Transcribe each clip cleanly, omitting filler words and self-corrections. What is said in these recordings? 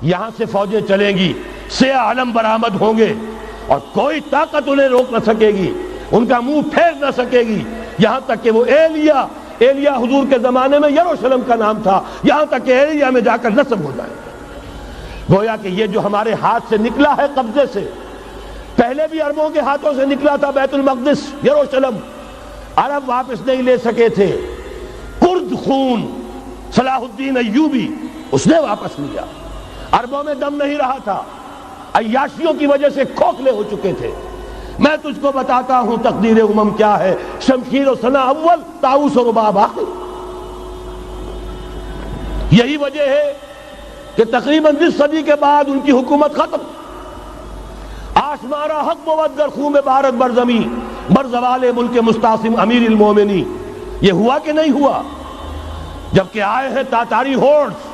یہاں سے فوجیں چلیں گی، سیاہ علم برآمد ہوں گے، اور کوئی طاقت انہیں روک نہ سکے گی، ان کا منہ پھیر نہ سکے گی، یہاں تک کہ وہ ایلیا حضور کے زمانے میں یروشلم کا نام تھا، یہاں تک کہ ایلیا میں جا کر نصب ہو جائے. گویا کہ یہ جو ہمارے ہاتھ سے نکلا ہے قبضے سے، پہلے بھی عربوں کے ہاتھوں سے نکلا تھا بیت المقدس، یروشلم، عرب واپس نہیں لے سکے تھے. کرد خون صلاح الدین ایوبی اس نے واپس لیا. عربوں میں دم نہیں رہا تھا، عیاشیوں کی وجہ سے کھوکھلے ہو چکے تھے. میں تجھ کو بتاتا ہوں تقدیر امم کیا ہے، شمشیر و سنا اول، طاؤس و رباب آخر. یہی وجہ ہے کہ تقریباً 20 صدی کے بعد ان کی حکومت ختم. آشمارا حق بود در خون بارد بر زمین بر زوال ملک مستعصم امیر المومنی. یہ ہوا کہ نہیں ہوا؟ جبکہ آئے ہیں تاتاری ہورڈز،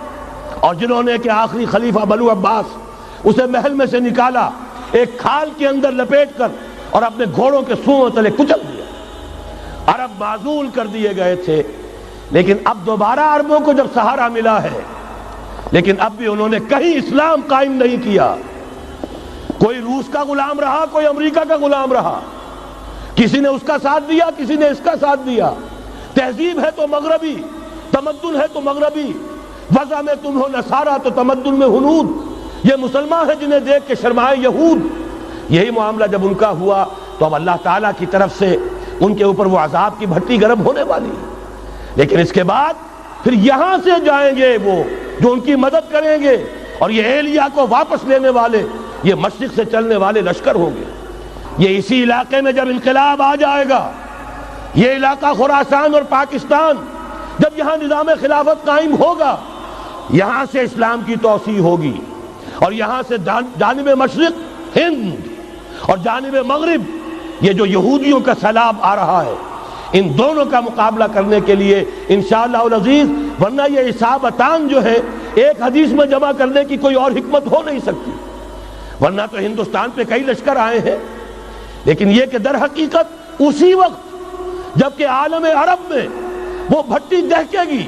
اور جنہوں نے کہ آخری خلیفہ بنو عباس اسے محل میں سے نکالا، ایک کھال کے اندر لپیٹ کر، اور اپنے گھوڑوں کے سوؤں تلے کچل دیا. عرب معزول کر دیے گئے تھے، لیکن اب دوبارہ عربوں کو جب سہارا ملا ہے، لیکن اب بھی انہوں نے کہیں اسلام قائم نہیں کیا. کوئی روس کا غلام رہا، کوئی امریکہ کا غلام رہا، کسی نے اس کا ساتھ دیا، کسی نے اس کا ساتھ دیا. تہذیب ہے تو مغربی، تمدن ہے تو مغربی، وضع میں تم ہو نصارہ تو تمدن میں ہنود. یہ مسلمان ہیں جنہیں دیکھ کے شرمائے یہود. یہی معاملہ جب ان کا ہوا تو اب اللہ تعالیٰ کی طرف سے ان کے اوپر وہ عذاب کی بھٹی گرم ہونے والی ہے. لیکن اس کے بعد پھر یہاں سے جائیں گے وہ جو ان کی مدد کریں گے، اور یہ ایلیا کو واپس لینے والے یہ مشرق سے چلنے والے لشکر ہوں گے. یہ اسی علاقے میں جب انقلاب آ جائے گا، یہ علاقہ خراسان اور پاکستان، جب یہاں نظام خلافت قائم ہوگا، یہاں سے اسلام کی توسیع ہوگی، اور یہاں سے جانب مشرق ہند اور جانب مغرب یہ جو یہودیوں کا سیلاب آ رہا ہے، ان دونوں کا مقابلہ کرنے کے لیے انشاءاللہ العزیز، ورنہ یہ اصابتان جو ہے ایک حدیث میں جمع کرنے کی کوئی اور حکمت ہو نہیں سکتی. ورنہ تو ہندوستان پہ کئی لشکر آئے ہیں، لیکن یہ کہ در حقیقت اسی وقت جبکہ عالم عرب میں وہ بھٹی دہکے گی،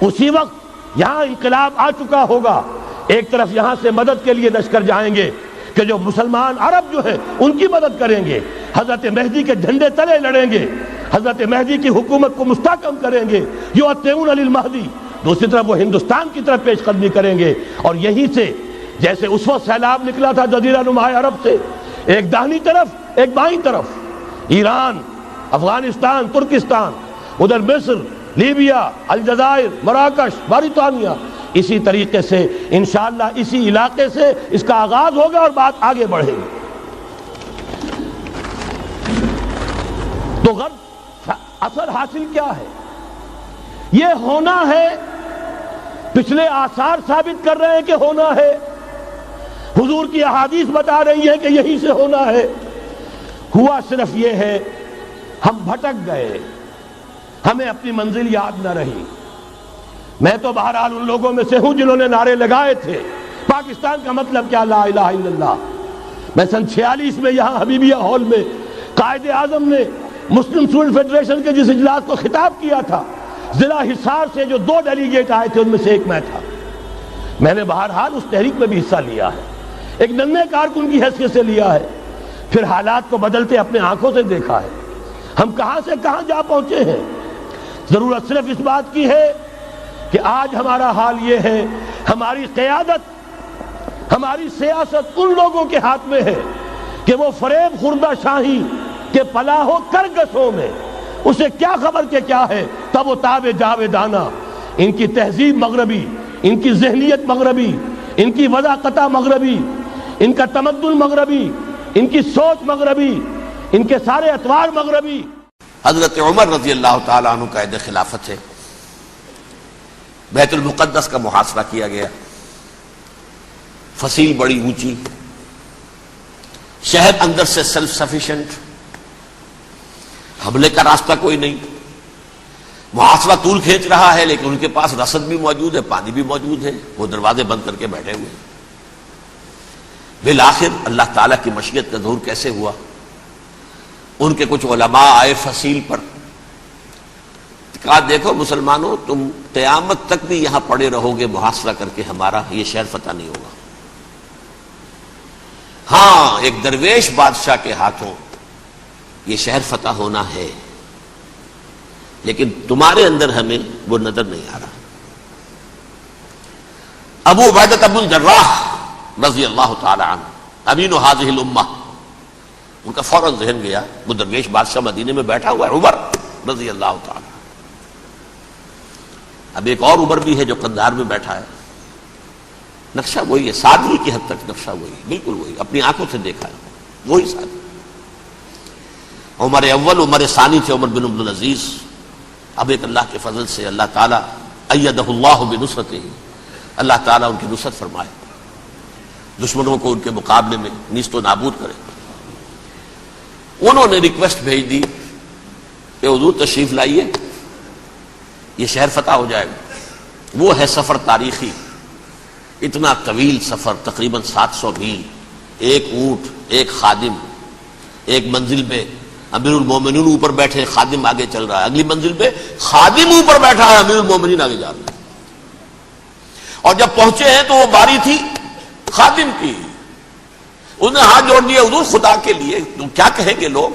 اسی وقت یہاں انقلاب آ چکا ہوگا. ایک طرف یہاں سے مدد کے لیے لشکر جائیں گے کہ جو مسلمان عرب جو ہیں ان کی مدد کریں گے، حضرت مہدی کے جھنڈے تلے لڑیں گے، حضرت مہدی کی حکومت کو مستحکم کریں گے، یؤتون للمہدی. دوسری طرف وہ ہندوستان کی طرف پیش قدمی کریں گے، اور یہیں سے جیسے اس وقت سیلاب نکلا تھا جزیرہ نما عرب سے، ایک داہنی طرف ایک بائیں طرف، ایران، افغانستان، ترکستان، ادھر مصر، لیبیا، الجزائر، مراکش، موریتانیہ، اسی طریقے سے انشاءاللہ اسی علاقے سے اس کا آغاز ہوگا اور بات آگے بڑھے گی. تو غرض اثر حاصل کیا ہے؟ یہ ہونا ہے، پچھلے آثار ثابت کر رہے ہیں کہ ہونا ہے، حضور کی احادیث بتا رہی ہے کہ یہی سے ہونا ہے. ہوا صرف یہ ہے ہم بھٹک گئے، ہمیں اپنی منزل یاد نہ رہی. میں تو بہرحال ان لوگوں میں سے ہوں جنہوں نے نعرے لگائے تھے پاکستان کا مطلب کیا، لا الہ الا اللہ. میں سن 46 میں یہاں حبیبیہ ہال میں قائد اعظم نے مسلم اسٹوڈنٹ فیڈریشن کے جس اجلاس کو خطاب کیا تھا، ضلع حصار سے جو 2 ڈیلیگیٹ آئے تھے ان میں سے ایک میں تھا. میں نے بہرحال اس تحریک میں بھی حصہ لیا ہے، ایک ننھے کارکن کی حیثیت سے لیا ہے، پھر حالات کو بدلتے اپنے آنکھوں سے دیکھا ہے. ہم کہاں سے کہاں جا پہنچے ہیں. ضرورت صرف اس بات کی ہے کہ آج ہمارا حال یہ ہے، ہماری قیادت، ہماری سیاست ان لوگوں کے ہاتھ میں ہے کہ وہ فریب خوردہ شاہی کے پلاح و کرگسوں میں اسے کیا خبر کہ کیا ہے، تب وہ تاب جاویدانہ. ان کی تہذیب مغربی، ان کی ذہنیت مغربی، ان کی وضاقتہ مغربی، ان کا تمدن مغربی، ان کی سوچ مغربی، ان کے سارے اطوار مغربی. حضرت عمر رضی اللہ تعالیٰ عنہ قائد خلافت ہے، بیت المقدس کا محاصرہ کیا گیا، فصیل بڑی اونچی، شہر اندر سے سیلف سفیشنٹ، حملے کا راستہ کوئی نہیں، محاصرہ طول کھینچ رہا ہے، لیکن ان کے پاس رسد بھی موجود ہے، پانی بھی موجود ہے، وہ دروازے بند کر کے بیٹھے ہوئے. بالآخر اللہ تعالیٰ کی مشیت کا ظہور کیسے ہوا؟ ان کے کچھ علماء آئے فصیل پر، کہا دیکھو مسلمانوں، تم قیامت تک بھی یہاں پڑے رہو گے محاصرہ کر کے، ہمارا یہ شہر فتح نہیں ہوگا. ہاں ایک درویش بادشاہ کے ہاتھوں یہ شہر فتح ہونا ہے، لیکن تمہارے اندر ہمیں وہ نظر نہیں آ رہا۔ ابو عبیدہ بن الجراح رضی اللہ تعالی عنہ امین هذه الامہ، ان کا فوراً ذہن گیا وہ درویش بادشاہ مدینے میں بیٹھا ہوا ہے عمر رضی اللہ تعالی۔ اب ایک اور عمر بھی ہے جو قندھار میں بیٹھا ہے، نقشہ وہی ہے، سادگی کی حد تک نقشہ وہی، بالکل وہی، اپنی آنکھوں سے دیکھا ہے وہی سادگی۔ عمر اول عمر ثانی تھے عمر بن عبد العزیز۔ اب ایک اللہ کے فضل سے اللہ تعالیٰ ایدہ اللہ بنصرتہ، اللہ تعالیٰ ان کی نصرت فرمائے، دشمنوں کو ان کے مقابلے میں نیست و نابود کرے۔ انہوں نے ریکویسٹ بھیج دی کہ حضور تشریف لائیے، یہ شہر فتح ہو جائے گا۔ وہ ہے سفر تاریخی، اتنا طویل سفر، تقریباً 700 میل، ایک اونٹ، ایک خادم، ایک منزل پہ امیر المومنین اوپر بیٹھے، خادم آگے چل رہا ہے، اگلی منزل پہ خادم اوپر بیٹھا ہے، امیر المومنین آگے جا رہے ہیں۔ اور جب پہنچے ہیں تو وہ باری تھی خادم کی، انہوں نے ہاتھ جوڑ دیا، حضور خدا کے لیے تم کیا کہیں گے لوگ،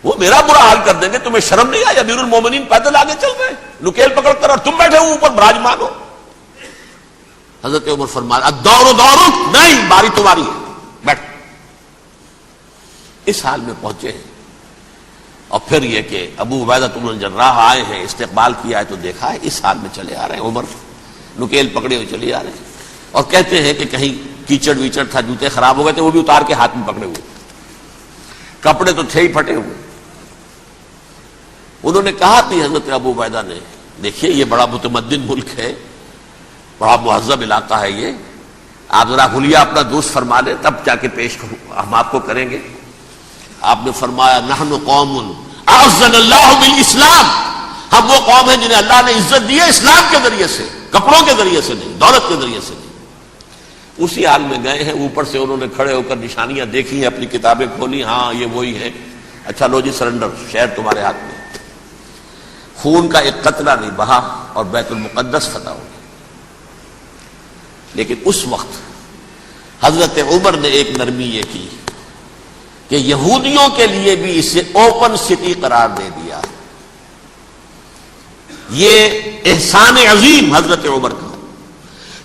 وہ میرا برا حال کر دیں گے، تمہیں شرم نہیں آئی؟ امیر المومنین پیدل آگے چل رہے ہیں نکیل پکڑ کر، اور تم بیٹھے ہو اوپر براجمان ہو۔ حضرت عمر فرمایا الدور دورک، نہیں، باری تمہاری ہے، بیٹھ۔ اس حال میں پہنچے ہیں، اور پھر یہ کہ ابو عبیدہ بن الجراح آئے ہیں، استقبال کیا ہے تو دیکھا ہے، اس حال میں چلے آ رہے ہیں عمر، نکیل پکڑے ہوئے چلے آ رہے ہیں، اور کہتے ہیں کہ کہیں کیچڑ ویچڑ تھا، جوتے خراب ہو گئے تھے، وہ بھی اتار کے ہاتھ میں پکڑے ہوئے، کپڑے تو تھے ہی پھٹے ہوئے۔ انہوں نے کہا کہ حضرت ابو عبیدہ نے، دیکھیے یہ بڑا متمدن ملک ہے، بڑا مہذب علاقہ ہے یہ، آپ ذرا حلیہ اپنا دوست فرما لیں تب جا کے پیش ہم آپ کو کریں گے۔ آپ نے فرمایا نحن قوم اعزنا اللہ بالاسلام، ہم وہ قوم ہیں جنہیں اللہ نے عزت دی ہے اسلام کے ذریعے سے، کپڑوں کے ذریعے سے نہیں، دولت کے ذریعے سے نہیں۔ اسی حال میں گئے ہیں، اوپر سے انہوں نے کھڑے ہو کر نشانیاں دیکھی ہیں، اپنی کتابیں کھولی، ہاں یہ وہی ہے، اچھا لو جی سرنڈر، شہر تمہارے ہاتھ میں۔ خون کا ایک قطرہ نہیں بہا اور بیت المقدس فتح ہو گیا۔ لیکن اس وقت حضرت عمر نے ایک نرمی یہ کی کہ یہودیوں کے لیے بھی اسے اوپن سٹی قرار دے دیا۔ یہ احسان عظیم حضرت عمر کا،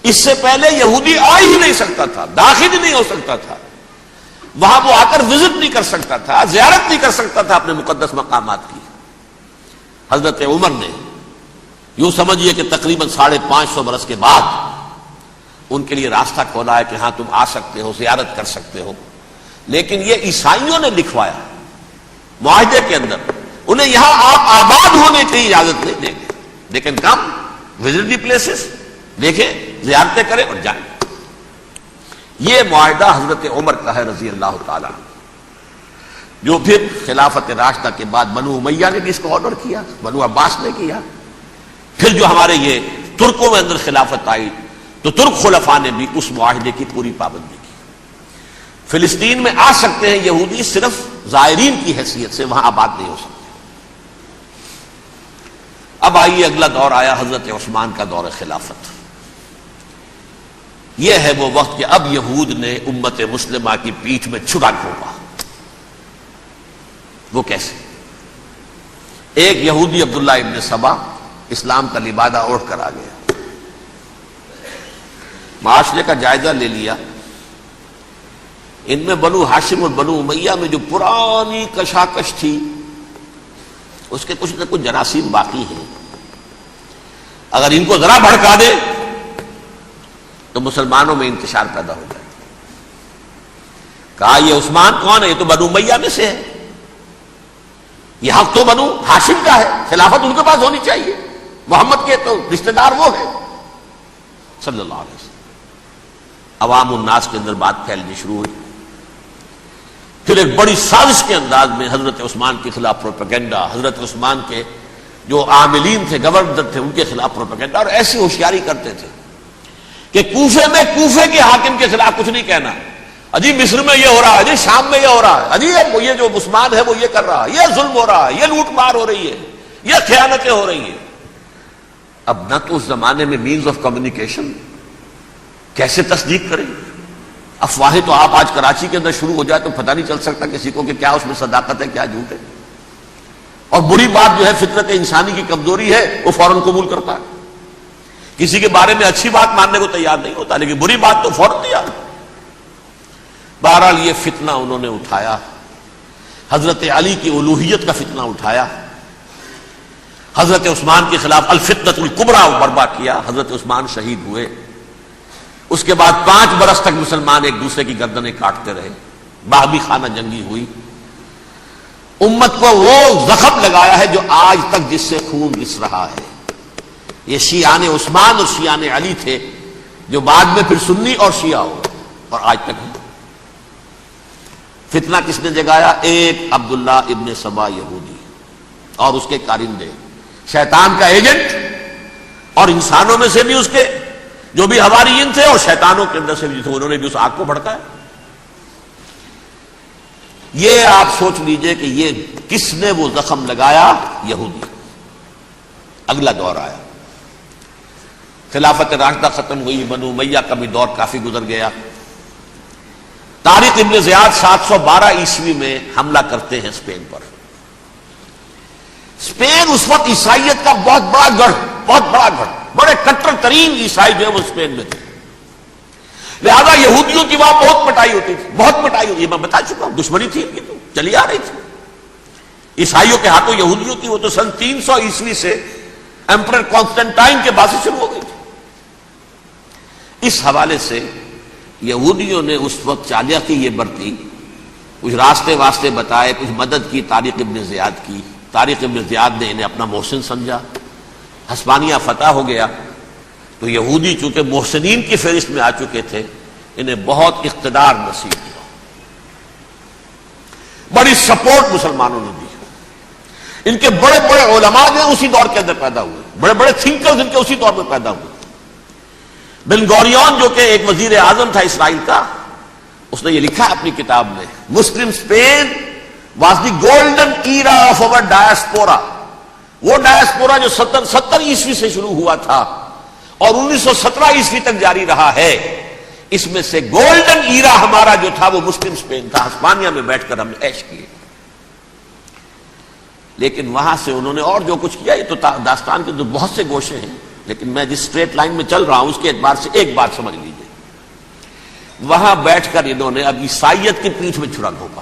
اس سے پہلے یہودی آ ہی نہیں سکتا تھا، داخل ہی نہیں ہو سکتا تھا، وہاں وہ آ کر وزٹ نہیں کر سکتا تھا، زیارت نہیں کر سکتا تھا اپنے مقدس مقامات کی۔ حضرت عمر نے یوں سمجھیے کہ تقریباً 550 برس کے بعد ان کے لیے راستہ کھولا ہے کہ ہاں تم آ سکتے ہو، زیارت کر سکتے ہو۔ لیکن یہ عیسائیوں نے لکھوایا معاہدے کے اندر، انہیں یہاں آپ آباد ہونے کی اجازت نہیں دیں گے، لیکن کم وزٹ دی پلیسز، دیکھیں، زیارتیں کریں اور جائیں۔ یہ معاہدہ حضرت عمر کا ہے رضی اللہ تعالیٰ، جو پھر خلافت راشدہ کے بعد بنو امیہ نے بھی اس کو آرڈر کیا، بنو عباس نے کیا، پھر جو ہمارے یہ ترکوں میں اندر خلافت آئی تو ترک خلفاء نے بھی اس معاہدے کی پوری پابندی کی۔ فلسطین میں آ سکتے ہیں یہودی، صرف زائرین کی حیثیت سے، وہاں آباد نہیں ہو سکتے۔ اب آئیے اگلا دور آیا حضرت عثمان کا دور خلافت۔ یہ ہے وہ وقت کہ اب یہود نے امت مسلمہ کی پیٹھ میں چھرا گھونپا۔ وہ کیسے؟ ایک یہودی عبداللہ ابن سبا اسلام کا لبادہ اوڑھ کر آ گیا، معاشرے کا جائزہ لے لیا، ان میں بنو ہاشم اور بنو امیہ میں جو پرانی کشاکش تھی اس کے کچھ نہ کچھ جراثیم باقی ہیں، اگر ان کو ذرا بھڑکا دے تو مسلمانوں میں انتشار پیدا ہو جائے۔ کہا یہ عثمان کون ہے؟ یہ تو بنو امیہ میں سے ہے، یہ حق تو بنو ہاشم کا ہے، خلافت ان کے پاس ہونی چاہیے، محمد کے تو رشتہ دار وہ ہے صلی اللہ علیہ وسلم۔ عوام الناس کے اندر بات پھیلنی شروع ہوئی، پھر ایک بڑی سازش کے انداز میں حضرت عثمان کے خلاف پروپیگنڈا، حضرت عثمان کے جو عاملین تھے، گورنر تھے، ان کے خلاف پروپیگنڈا، اور ایسی ہوشیاری کرتے تھے کہ کوفے میں کوفے کے حاکم کے خلاف کچھ نہیں کہنا، اجی مصر میں یہ ہو رہا ہے، اجی شام میں یہ ہو رہا ہے، اجی یہ جو عثمان ہے وہ یہ کر رہا ہے، یہ ظلم ہو رہا ہے، یہ لوٹ مار ہو رہی ہے، یہ خیانتیں ہو رہی ہیں۔ اب نہ تو اس زمانے میں مینز آف کمیونیکیشن، کیسے تصدیق کریں؟ افواہیں تو آپ آج کراچی کے اندر شروع ہو جائے تو پتہ نہیں چل سکتا کسی کو کہ کیا اس میں صداقت ہے کیا جھوٹ ہے. اور بری بات جو ہے فطرت انسانی کی کمزوری ہے وہ فوراً قبول کرتا ہے. کسی کے بارے میں اچھی بات ماننے کو تیار نہیں ہوتا لیکن بری بات تو فوراً تیار. بہرحال یہ فتنہ انہوں نے اٹھایا، حضرت علی کی الوہیت کا فتنہ اٹھایا، حضرت عثمان کے خلاف الفتنۃ الکبریٰ برپا کیا. حضرت عثمان شہید ہوئے. اس کے بعد 5 برس تک مسلمان ایک دوسرے کی گردنیں کاٹتے رہے، باہمی خانہ جنگی ہوئی. امت کو وہ زخم لگایا ہے جو آج تک جس سے خون رس رہا ہے. یہ شیعان عثمان اور شیعان علی تھے جو بعد میں پھر سنی اور شیعہ ہو اور آج تک ہے. فتنہ کس نے جگایا؟ ایک عبداللہ ابن سبا یہودی اور اس کے کارندے، شیطان کا ایجنٹ، اور انسانوں میں سے بھی اس کے جو بھی حواریین تھے اور شیطانوں کے اندر سے بھی تھے، انہوں نے بھی اس آگ کو بھڑکایا. یہ آپ سوچ لیجئے کہ یہ کس نے وہ زخم لگایا؟ یہودی. اگلا دور آیا، خلافت راشدہ ختم ہوئی، بنو امیہ کا بھی دور کافی گزر گیا. طارق ابن زیاد 712 عیسوی میں حملہ کرتے ہیں اسپین پر. اسپین اس وقت عیسائیت کا بہت بڑا گڑھ، بڑے کٹر ترین عیسائی جو ہے وہ اسپین میں تھے. لہذا یہودیوں کی وہاں بہت پٹائی ہوتی تھی، بہت پٹائی ہوتی. میں بتا چکا ہوں، دشمنی تھی ان کی تو چلی آ رہی تھی. عیسائیوں کے ہاتھوں یہودیوں کی وہ تو سن 300 عیسوی سے ایمپرر کانسٹنٹائن کے بعد سے شروع ہو گئی تھی. اس حوالے سے یہودیوں نے اس وقت چالاکی یہ برتی، کچھ راستے واسطے بتائے، کچھ مدد کی طارق ابن زیاد کی. طارق ابن زیاد نے انہیں اپنا محسن سمجھا. ہسپانیہ فتح ہو گیا تو یہودی چونکہ محسنین کی فہرست میں آ چکے تھے، انہیں بہت اقتدار نصیب ہوا. بڑی سپورٹ مسلمانوں نے دی. ان کے بڑے بڑے علماء جو اسی دور کے اندر پیدا ہوئے، بڑے بڑے تھنکرز ان کے اسی دور میں پیدا ہوئے. بن گوریون جو کہ ایک وزیر اعظم تھا اسرائیل کا، اس نے یہ لکھا اپنی کتاب میں، Muslim Spain was the golden era of our diaspora. وہ ڈائسپورا جو 70 عیسوی سے شروع ہوا تھا اور 1917 عیسوی تک جاری رہا ہے، اس میں سے گولڈن ایرا ہمارا جو تھا وہ مسلم اسپین تھا. ہسپانیہ میں بیٹھ کر ہم نے عیش کیے. لیکن وہاں سے انہوں نے اور جو کچھ کیا، یہ تو داستان کے جو بہت سے گوشے ہیں، لیکن میں جس اسٹریٹ لائن میں چل رہا ہوں اس کے اعتبار سے ایک بات سمجھ لیجیے. وہاں بیٹھ کر انہوں نے اب عیسائیت کی پیٹھ میں چھرا گھونپا،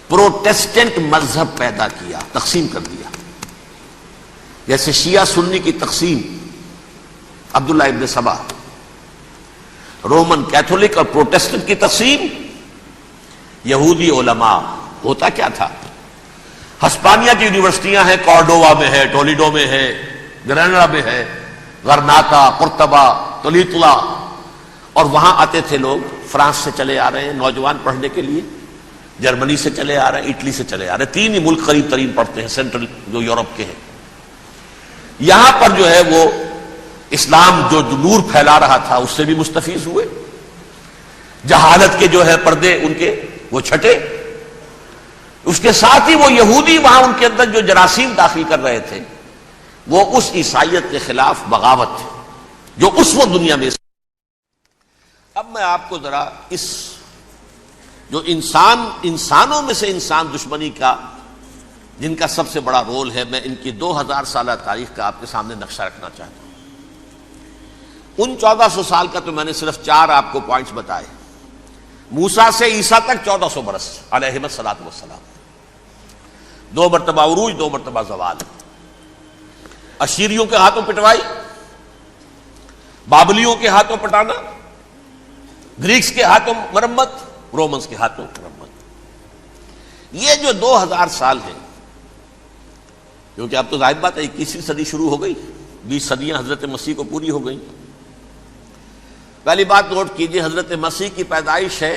پروٹیسٹنٹ مذہب پیدا کیا، تقسیم کر دیا. جیسے شیعہ سنی کی تقسیم، عبداللہ ابن سبا، رومن کیتھولک اور پروٹیسٹنٹ کی تقسیم، یہودی علماء. ہوتا کیا تھا؟ ہسپانیہ کی یونیورسٹیاں ہیں، کارڈووا میں ہے، ٹولیڈو میں ہے، گریناڈا میں ہے، غرناطہ، قرطبہ، تولیتلا، اور وہاں آتے تھے لوگ. فرانس سے چلے آ رہے ہیں نوجوان پڑھنے کے لیے، جرمنی سے چلے آ رہے ہیں، اٹلی سے چلے آ رہے ہیں. 3 ہی ملک قریب ترین پڑھتے ہیں سینٹرل جو یورپ کے ہیں. یہاں پر جو ہے وہ اسلام جو نور پھیلا رہا تھا اس سے بھی مستفیض ہوئے. جہالت کے جو ہے پردے ان کے وہ چھٹے. اس کے ساتھ ہی وہ یہودی وہاں ان کے اندر جو جراثیم داخل کر رہے تھے وہ اس عیسائیت کے خلاف بغاوت تھی جو اس وقت دنیا میں. اب میں آپ کو ذرا اس جو انسانوں میں سے انسان دشمنی کا جن کا سب سے بڑا رول ہے، میں ان کی 2000 سالہ تاریخ کا آپ کے سامنے نقشہ رکھنا چاہتا ہوں. ان 1400 سال کا تو میں نے صرف 4 آپ کو پوائنٹس بتائے. موسیٰ سے عیسیٰ تک 1400 برس علیہم الصلاۃ والسلام. 2 مرتبہ عروج، 2 مرتبہ زوال. اشیریوں کے ہاتھوں پٹوائی، بابلیوں کے ہاتھوں پٹانا، گریکس کے ہاتھوں مرمت، رومنس کے ہاتھوں مرمت. یہ جو 2000 سال ہیں، کیونکہ اب تو ظاہر بات ہے 21ویں صدی شروع ہو گئی، 20 صدیاں حضرت مسیح کو پوری ہو گئی. پہلی بات نوٹ کیجئے، حضرت مسیح کی پیدائش ہے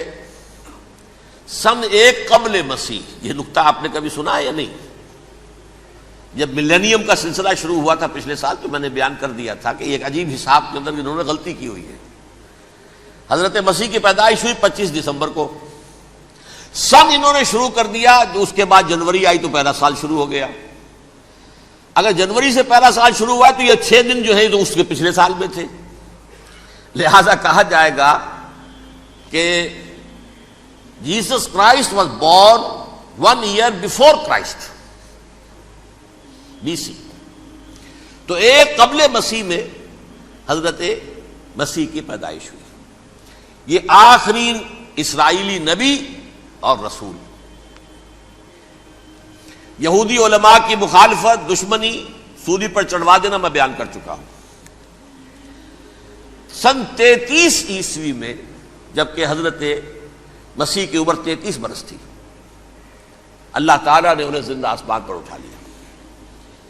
سن 1 قبل مسیح. یہ نقطہ آپ نے کبھی سنا ہے یا نہیں؟ جب ملینیم کا سلسلہ شروع ہوا تھا پچھلے سال تو میں نے بیان کر دیا تھا کہ ایک عجیب حساب کے اندر انہوں نے غلطی کی ہوئی ہے. حضرت مسیح کی پیدائش ہوئی 25 دسمبر کو. سن انہوں نے شروع کر دیا، جو اس کے بعد جنوری آئی تو پہلا سال شروع ہو گیا. اگر جنوری سے پہلا سال شروع ہوا تو یہ 6 دن جو ہے تو اس کے پچھلے سال میں تھے. لہذا کہا جائے گا کہ Jesus Christ was born 1 year before Christ BC. تو ایک قبل مسیح میں حضرت مسیح کی پیدائش ہوئی. یہ آخری اسرائیلی نبی اور رسول. یہودی علماء کی مخالفت، دشمنی، سولی پر چڑھوا دینا میں بیان کر چکا ہوں. سن 33 عیسوی میں جبکہ حضرت مسیح کی عمر 33 برس تھی، اللہ تعالیٰ نے انہیں زندہ آسمان پر اٹھا لیا.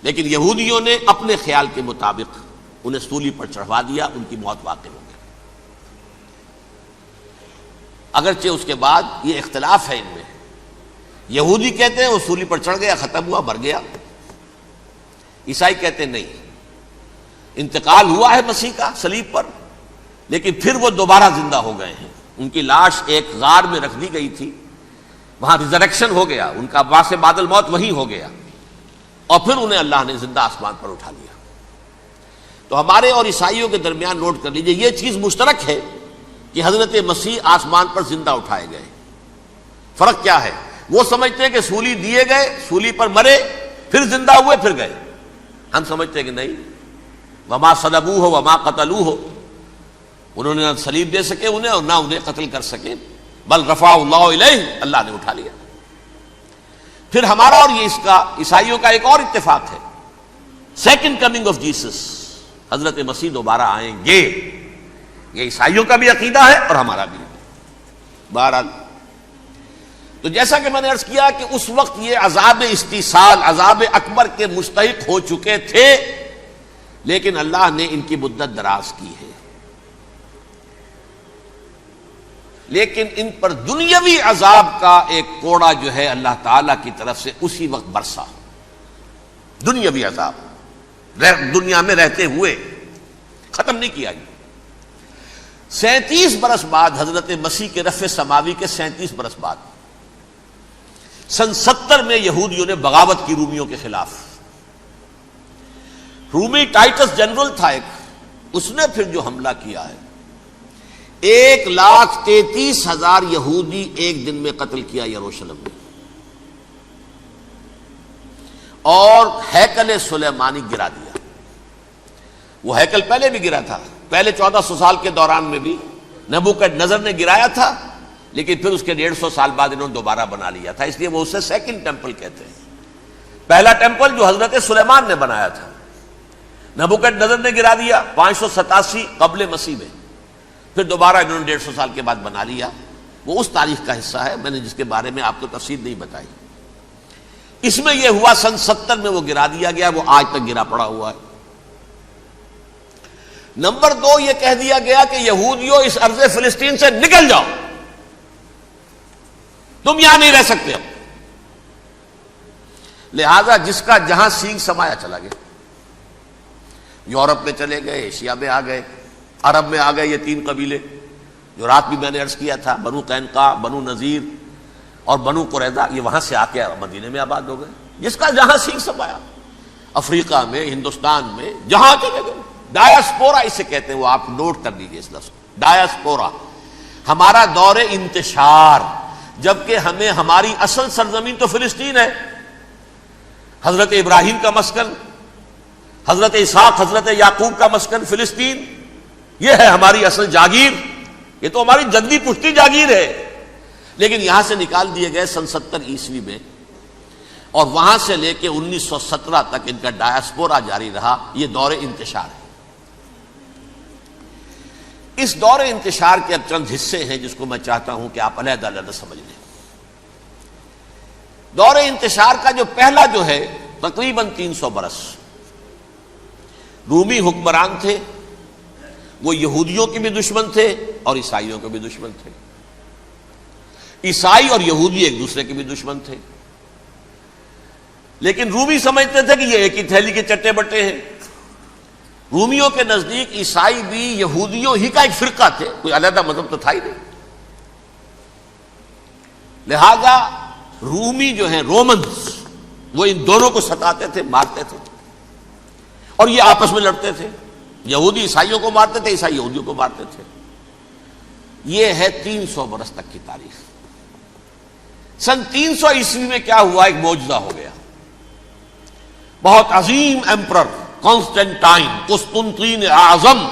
لیکن یہودیوں نے اپنے خیال کے مطابق انہیں سولی پر چڑھوا دیا، ان کی موت واقع ہو گئی. اگرچہ اس کے بعد یہ اختلاف ہے ان میں. یہودی کہتے ہیں وہ سولی پر چڑھ گیا، ختم ہوا، مر گیا. عیسائی کہتے ہیں نہیں، انتقال ہوا ہے مسیح کا صلیب پر، لیکن پھر وہ دوبارہ زندہ ہو گئے ہیں. ان کی لاش ایک غار میں رکھ دی گئی تھی، وہاں ریزریکشن ہو گیا، ان کا باعث بعد الموت وہی ہو گیا، اور پھر انہیں اللہ نے زندہ آسمان پر اٹھا لیا. تو ہمارے اور عیسائیوں کے درمیان نوٹ کر لیجئے، یہ چیز مشترک ہے کہ حضرت مسیح آسمان پر زندہ اٹھائے گئے. فرق کیا ہے؟ وہ سمجھتے ہیں کہ سولی دیے گئے، سولی پر مرے، پھر زندہ ہوئے، پھر گئے. ہم سمجھتے ہیں کہ نہیں، وما صلبوہ وما قتلوہ، انہوں نے نہ صلیب دے سکے انہیں اور نہ انہیں قتل کر سکے، بل رفع اللہ الیہ، اللہ نے اٹھا لیا. پھر ہمارا اور یہ اس کا عیسائیوں کا ایک اور اتفاق ہے، سیکنڈ کمنگ آف جیسس، حضرت مسیح دوبارہ آئیں گے. یہ عیسائیوں کا بھی عقیدہ ہے اور ہمارا بھی. بہرحال تو جیسا کہ میں نے عرض کیا کہ اس وقت یہ عذاب استیصال، عذاب اکبر کے مستحق ہو چکے تھے، لیکن اللہ نے ان کی مدت دراز کی ہے. لیکن ان پر دنیاوی عذاب کا ایک کوڑا جو ہے اللہ تعالی کی طرف سے اسی وقت برسا. دنیاوی عذاب دنیا میں رہتے ہوئے ختم نہیں کیا. 37 برس بعد حضرت مسیح کے رفع سماوی کے 37 برس بعد سن 70 میں یہودیوں نے بغاوت کی رومیوں کے خلاف. رومی ٹائٹس جنرل تھا ایک، اس نے پھر جو حملہ کیا ہے، 1,33,000 یہودی ایک دن میں قتل کیا یروشلم میں، اور ہیکل سلیمانی گرا دیا. وہ ہیکل پہلے بھی گرا تھا، پہلے 1400 سال کے دوران میں بھی نبوکڈنیزر نے گرایا تھا، لیکن پھر اس کے 150 سال بعد انہوں نے دوبارہ بنا لیا تھا، اس لیے وہ اسے سیکنڈ ٹیمپل کہتے ہیں. پہلا ٹیمپل جو حضرت سلیمان نے بنایا تھا، نبوکڈنیزر نے گرا دیا 587 قبل مسیح میں، پھر دوبارہ انہوں نے 150 سال کے بعد بنا لیا. وہ اس تاریخ کا حصہ ہے، میں نے جس کے بارے میں آپ کو تفصیل نہیں بتائی. اس میں یہ ہوا سن 70 میں وہ گرا دیا گیا، وہ آج تک گرا پڑا ہوا ہے. نمبر 2، یہ کہہ دیا گیا کہ یہودیوں اس ارض فلسطین سے نکل جاؤ، تم یہاں نہیں رہ سکتے اب. لہذا جس کا جہاں سینگ سمایا چلا گیا. یورپ میں چلے گئے، ایشیا میں آ گئے، عرب میں آ گئے. یہ 3 قبیلے جو رات بھی میں نے عرض کیا تھا، بنو قینقاع، بنو نذیر اور بنو قریظہ، یہ وہاں سے آ کے مدینے میں آباد ہو گئے. جس کا جہاں سینگ سمایا، افریقہ میں، ہندوستان میں، جہاں چلے گئے. ڈایاسپورا اسے کہتے ہیں، وہ آپ نوٹ کر لیجیے اس لفظ ڈایاسپورا. ہمارا دور انتشار، جبکہ ہمیں ہماری اصل سرزمین تو فلسطین ہے، حضرت ابراہیم کا مسکن، حضرت اسحاق، حضرت یعقوب کا مسکن فلسطین، یہ ہے ہماری اصل جاگیر، یہ تو ہماری جدی پشتی جاگیر ہے. لیکن یہاں سے نکال دیے گئے سن 70 عیسوی میں، اور وہاں سے لے کے 1917 تک ان کا ڈایاسپورا جاری رہا. یہ دور انتشار ہے. اس دور انتشار کے اب چند حصے ہیں جس کو میں چاہتا ہوں کہ آپ علیحدہ علیحدہ سمجھ لیں. دور انتشار کا جو پہلا جو ہے تقریباً 300 برس رومی حکمران تھے. وہ یہودیوں کے بھی دشمن تھے اور عیسائیوں کے بھی دشمن تھے. عیسائی اور یہودی ایک دوسرے کے بھی دشمن تھے، لیکن رومی سمجھتے تھے کہ یہ ایک ہی تھیلی کے چٹے بٹے ہیں. رومیوں کے نزدیک عیسائی بھی یہودیوں ہی کا ایک فرقہ تھے، کوئی علیحدہ مذہب تو تھا ہی نہیں. لہذا رومی جو ہیں رومنز، وہ ان دونوں کو ستاتے تھے، مارتے تھے، اور یہ آپس میں لڑتے تھے. یہودی عیسائیوں کو مارتے تھے، عیسائی یہودیوں کو مارتے تھے. یہ ہے 300 برس تک کی تاریخ. سن 300 عیسوی میں کیا ہوا؟ ایک معجزہ ہو گیا. بہت عظیم ایمپرر کانسٹینٹائن، قسطنطین اعظم،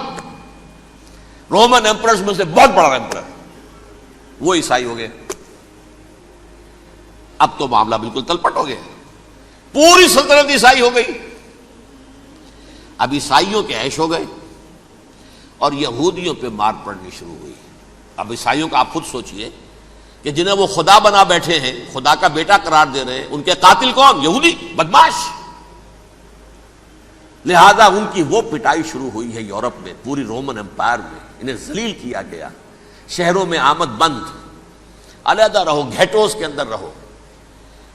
رومن ایمپررز میں سے بہت بڑا ایمپرر، وہ عیسائی ہو گئے. اب تو معاملہ بالکل تلپٹ ہو گیا، پوری سلطنت عیسائی ہو گئی. اب عیسائیوں کے عیش ہو گئے اور یہودیوں پہ مار پڑنی شروع ہوئی. اب عیسائیوں کا آپ خود سوچئے کہ جنہیں وہ خدا بنا بیٹھے ہیں، خدا کا بیٹا قرار دے رہے ہیں، ان کے قاتل کون؟ یہودی بدماش. لہذا ان کی وہ پٹائی شروع ہوئی ہے یورپ میں، پوری رومن امپائر میں. انہیں ذلیل کیا گیا، شہروں میں آمد بند، علیحدہ رہو، گھیٹوز کے اندر رہو.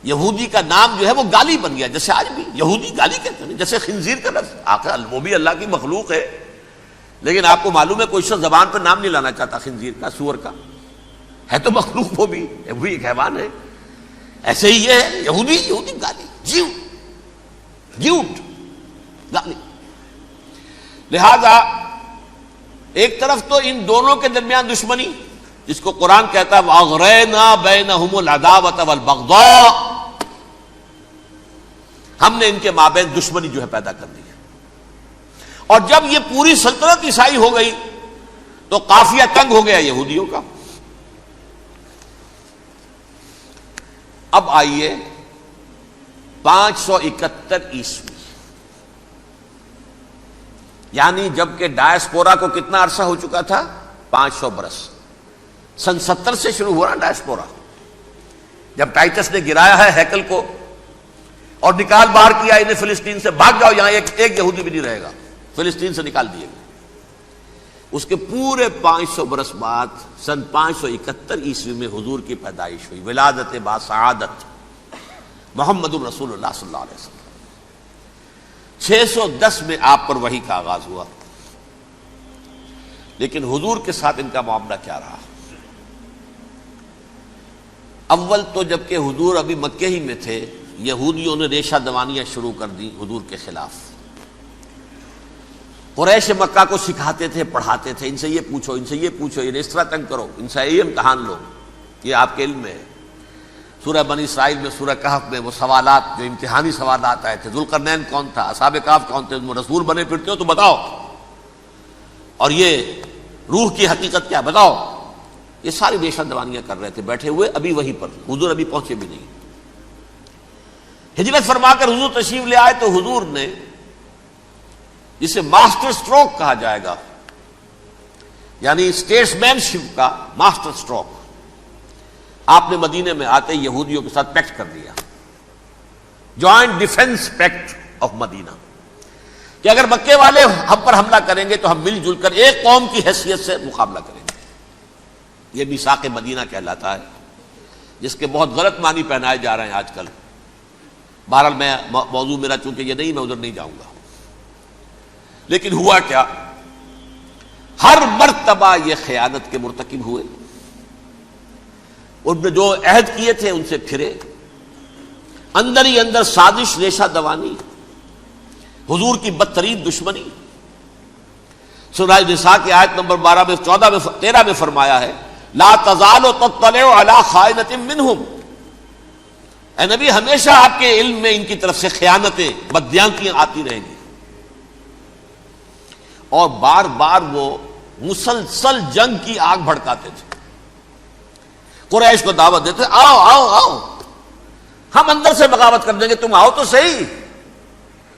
یہودی کا نام جو ہے وہ گالی بن گیا، جیسے آج بھی یہودی گالی کہتے ہیں، جیسے خنزیر کا لفظ. آخر وہ بھی اللہ کی مخلوق ہے، لیکن آپ کو معلوم ہے کوئی شخص زبان پر نام نہیں لانا چاہتا خنزیر کا، سور کا. ہے تو مخلوق، وہ بھی ایک حیوان ہے. ایسے ہی یہ ہے یہودی، یہودی گالی، جیوٹ گالی. لہذا ایک طرف تو ان دونوں کے درمیان دشمنی، جس کو قرآن کہتا ہے وَأَغْرَيْنَا بَيْنَهُمُ الْعَدَاوَةَ وَالْبَغْضَاءَ، ہم نے ان کے مابین دشمنی جو ہے پیدا کر دی. اور جب یہ پوری سلطنت عیسائی ہو گئی تو قافیہ تنگ ہو گیا یہودیوں کا. اب آئیے 571 عیسوی، یعنی جب کہ ڈائسپورا کو کتنا عرصہ ہو چکا تھا؟ 500 برس. سن 70 سے شروع ہوا نا ڈائسپورا، جب ٹائٹس نے گرایا ہے ہیکل کو اور نکال باہر کیا انہیں فلسطین سے، بھاگ جاؤ یہاں ایک یہودی بھی نہیں رہے گا، فلسطین سے نکال دیے گئے. اس کے پورے 500 برس بعد سن 571 عیسوی میں حضور کی پیدائش ہوئی، ولادت باسعادت محمد الرسول اللہ صلی اللہ علیہ وسلم. 610 میں آپ پر وحی کا آغاز ہوا. لیکن حضور کے ساتھ ان کا معاملہ کیا رہا؟ اول تو جبکہ حضور ابھی مکے ہی میں تھے، یہودیوں نے ریشہ دوانیاں شروع کر دی حضور کے خلاف. قریش مکہ کو سکھاتے تھے، پڑھاتے تھے، ان سے یہ پوچھو، ان سے یہ پوچھو، انہیں اس طرح تنگ کرو، ان سے یہ امتحان لو، یہ آپ کے علم میں ہے. سورہ بنی اسرائیل میں، سورہ کہف میں وہ سوالات، جو امتحانی سوالات آئے تھے، ذوالقرنین کون تھا، اصحاب کہف کون تھے، تم رسول بنے پھرتے ہو تو بتاؤ، اور یہ روح کی حقیقت کیا بتاؤ. یہ ساری ریشہ دوانیاں کر رہے تھے بیٹھے ہوئے ابھی وہیں پر. حضور ابھی پہنچے بھی نہیں. ہجرت فرما کر حضور تشریف لے آئے تو حضور نے، جسے ماسٹر سٹروک کہا جائے گا، یعنی اسٹیٹس مین شپ کا ماسٹر سٹروک، آپ نے مدینے میں آتے یہودیوں کے ساتھ پیکٹ کر دیا، جوائنٹ ڈیفنس پیکٹ آف مدینہ، کہ اگر مکے والے ہم پر حملہ کریں گے تو ہم مل جل کر ایک قوم کی حیثیت سے مقابلہ کریں گے. یہ میثاق مدینہ کہلاتا ہے، جس کے بہت غلط معنی پہنائے جا رہے ہیں آج کل. بہرحال میں موضوع میرا چونکہ یہ نہیں، میں ادھر نہیں جاؤں گا. لیکن ہوا کیا؟ ہر مرتبہ یہ خیانت کے مرتکب ہوئے. ان نے جو عہد کیے تھے ان سے پھرے، اندر ہی اندر سازش، ریشہ دوانی، حضور کی بدترین دشمنی. سورہ نساء کی آیت نمبر 12 میں 14 میں 13 میں فرمایا ہے لا تزال تطلع علی خائنۃ منہم، اے نبی ہمیشہ آپ کے علم میں ان کی طرف سے خیانتیں، بددیانتیاں آتی رہیں گی. اور بار بار وہ مسلسل جنگ کی آگ بھڑکاتے تھے. قریش کو دعوت دیتے، آؤ آؤ آؤ، ہم اندر سے بغاوت کر دیں گے، تم آؤ تو صحیح،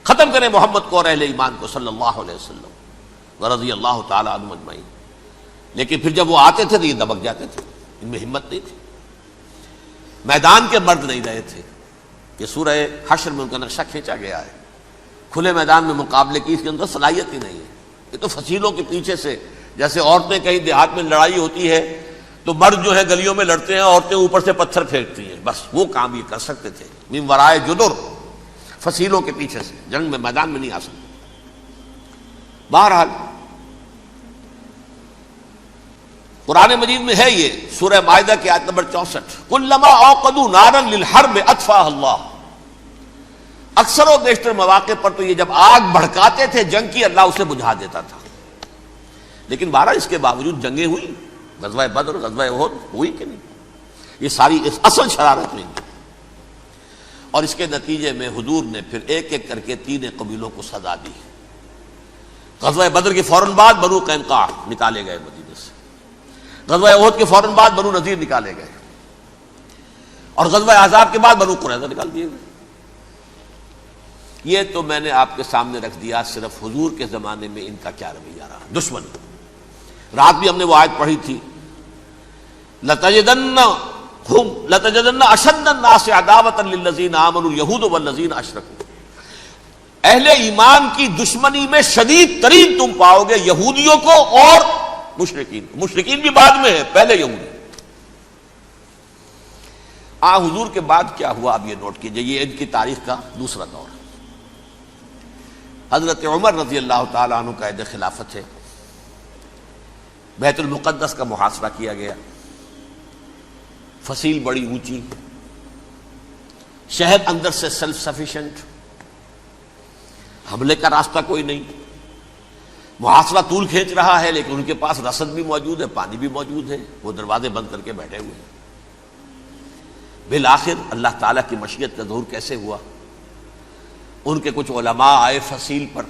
ختم کریں محمد کو اور اہل ایمان کو صلی اللہ علیہ وسلم ورضی اللہ تعالی عنہم اجمعین. لیکن پھر جب وہ آتے تھے تو یہ دبک جاتے تھے، ان میں ہمت نہیں تھی، میدان کے مرد نہیں رہے تھے. یہ سورہ حشر میں ان کا نقشہ کھینچا گیا ہے. کھلے میدان میں مقابلے کی اس کے اندر صلاحیت ہی نہیں ہے. یہ تو فصیلوں کے پیچھے سے، جیسے عورتیں کہیں دیہات میں لڑائی ہوتی ہے تو مرد جو ہے گلیوں میں لڑتے ہیں، عورتیں اوپر سے پتھر پھینکتی ہیں، بس وہ کام یہ کر سکتے تھے. من ورائے جدر، فصیلوں کے پیچھے سے، جنگ میں میدان میں نہیں آ سکتے. بہرحال قرآن مجید میں ہے یہ سورہ مائدہ کی آیت نمبر 64 کلما اوقدوا نارا للحرب اطفاها اللہ. اکثر و بیشتر مواقع پر تو یہ جب آگ بھڑکاتے تھے جنگ کی، اللہ اسے بجھا دیتا تھا. لیکن بہرحال اس کے باوجود جنگیں ہوئی، غزوہ بدر، غزوہ احد ہوئی کہ نہیں؟ یہ ساری اصل شرارت نہیں. اور اس کے نتیجے میں حضور نے پھر ایک ایک کر کے 3 قبیلوں کو سزا دی. غزوہ بدر کے فوراً بعد بنو قینقاع نکالے گئے مدینے سے، غزوہ احد کے فوراً بعد بنو نذیر نکالے گئے، اور غزوہ احزاب کے بعد بنو قریظہ نکال دیے گئے. یہ تو میں نے آپ کے سامنے رکھ دیا صرف حضور کے زمانے میں ان کا کیا رویہ رہا. دشمن رات بھی ہم نے وہ آیت پڑھی تھی، لَتَجِدَنَّ أَشَدَّ النَّاسِ عَدَاوَةً لِلَّذِينَ آمَنُوا الْيَهُودُ وَالَّذِينَ أَشْرَكُوا. اہل ایمان کی دشمنی میں شدید ترین تم پاؤ گے یہودیوں کو اور مشرکین. مشرکین بھی بعد میں ہے، پہلے یہودی. حضور کے بعد کیا ہوا اب یہ نوٹ کیجئے، یہ ان کی تاریخ کا دوسرا دور ہے. حضرت عمر رضی اللہ تعالیٰ عنہ کا عہد خلافت ہے. بیت المقدس کا محاصرہ کیا گیا، فصیل بڑی اونچی، شہر اندر سے سیلف سفیشینٹ، حملے کا راستہ کوئی نہیں. محاصرہ طول کھینچ رہا ہے لیکن ان کے پاس رسد بھی موجود ہے، پانی بھی موجود ہے، وہ دروازے بند کر کے بیٹھے ہوئے ہیں. بالآخر اللہ تعالیٰ کی مشیت کا ظہور کیسے ہوا؟ ان کے کچھ علماء آئے فصیل پر،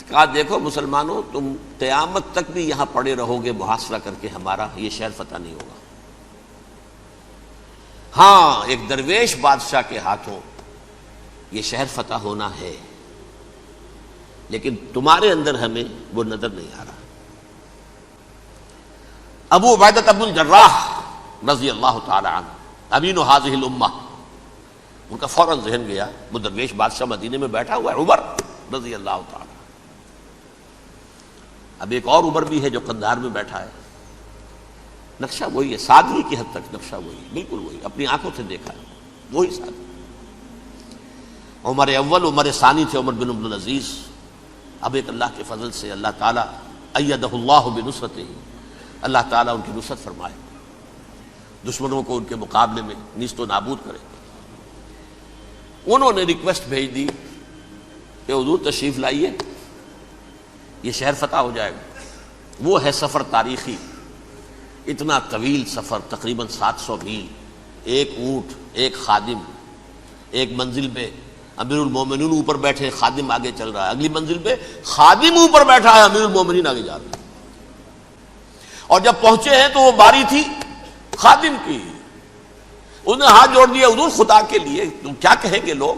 کہا دیکھو مسلمانوں، تم قیامت تک بھی یہاں پڑے رہو گے محاصرہ کر کے، ہمارا یہ شہر فتح نہیں ہوگا. ہاں ایک درویش بادشاہ کے ہاتھوں یہ شہر فتح ہونا ہے، لیکن تمہارے اندر ہمیں وہ نظر نہیں آ رہا. ابو عبیدہ بن الجراح رضی اللہ تعالی عنہ امین هذه الامہ، ان کا فوراً ذہن گیا وہ درویش بادشاہ مدینے میں بیٹھا ہوا ہے عمر رضی اللہ تعالی. اب ایک اور عمر بھی ہے جو قندھار میں بیٹھا ہے. نقشہ وہی ہے، سادگی کی حد تک نقشہ وہی، بالکل وہی، اپنی آنکھوں سے دیکھا ہے وہی سادگی. عمر اول عمر ثانی تھے عمر بن عبد العزیز. اب ایک اللہ کے فضل سے اللہ تعالیٰ ایدہ اللہ بنصرتہ، اللہ تعالیٰ ان کی نصرت فرمائے، دشمنوں کو ان کے مقابلے میں نیست و نابود کرے. انہوں نے ریکویسٹ بھیج دی کہ حضور تشریف لائیے، یہ شہر فتح ہو جائے گا. وہ ہے سفر تاریخی، اتنا طویل سفر، تقریباً 700 میل، ایک اونٹ، ایک خادم، ایک منزل پہ امیر المومنین اوپر بیٹھے، خادم آگے چل رہا ہے، اگلی منزل پہ خادم اوپر بیٹھا ہے، امیر المومنین آگے جا رہے ہیں. اور جب پہنچے ہیں تو وہ باری تھی خادم کی. انہوں نے ہاتھ جوڑ دیا، حضور خدا کے لیے تم کیا کہیں گے لوگ،